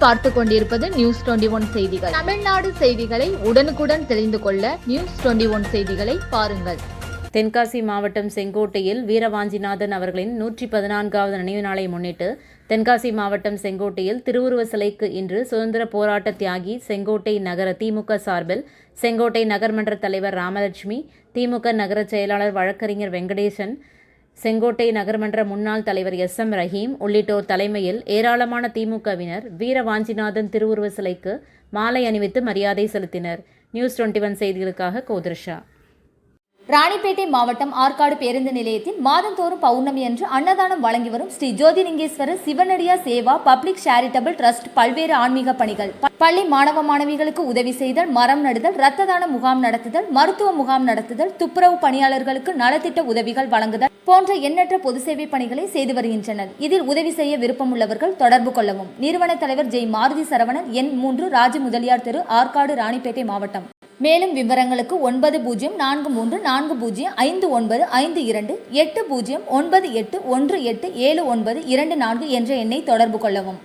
நீங்கள் பார்த்து கொண்டிருப்பது நியூஸ் 21 செய்திகள். தமிழ்நாடு செய்திகளை உடனுக்குடன் தெரிந்து கொள்ள நியூஸ் 21 செய்திகளை பாருங்கள். தென்காசி மாவட்டம் செங்கோட்டையில் வீரவாஞ்சிநாதன் அவர்களின் 114வது நினைவு நாளை முன்னிட்டு தென்காசி மாவட்டம் செங்கோட்டையில் திருவுருவ சிலைக்கு இன்று சுதந்திர போராட்ட தியாகி செங்கோட்டை நகர திமுக சார்பில் செங்கோட்டை நகர்மன்ற தலைவர் ராமலட்சுமி, திமுக நகர செயலாளர் வழக்கறிஞர் வெங்கடேசன், செங்கோட்டை நகர்மன்ற முன்னாள் தலைவர் SM ரஹீம் உள்ளிட்டோர் தலைமையில் ஏராளமான திமுகவினர் வீரவாஞ்சிநாதன் திருவுருவ சிலைக்கு மாலை அணிவித்து மரியாதை செலுத்தினர். நியூஸ் 21 செய்திகளுக்காக கோதிர்ஷா. ராணிப்பேட்டை மாவட்டம் ஆற்காடு பேருந்து நிலையத்தில் மாதந்தோறும் பௌர்ணமி அன்று அன்னதானம் வழங்கி வரும் Sri Jothilingeswarar சிவனடியா Seva public charitable trust பல்வேறு ஆன்மீக பணிகள், பள்ளி மாணவ மாணவிகளுக்கு உதவி செய்தல், மரம் நடுதல், இரத்த தான முகாம் நடத்துதல், மருத்துவ முகாம் நடத்துதல், துப்புரவு பணியாளர்களுக்கு நலத்திட்ட உதவிகள் வழங்குதல் போன்ற எண்ணற்ற பொது சேவை பணிகளை செய்து வருகின்றனர். இதில் உதவி செய்ய விருப்பமுள்ளவர்கள் தொடர்பு கொள்ளவும். நிறுவன தலைவர் ஜெய் மாருதி சரவணன், எண் 3, ராஜு முதலியார் தெரு, ஆற்காடு, ராணிப்பேட்டை மாவட்டம். மேலும் விவரங்களுக்கு 9040405952 8098187924 என்ற எண்ணை தொடர்பு கொள்ளவும்.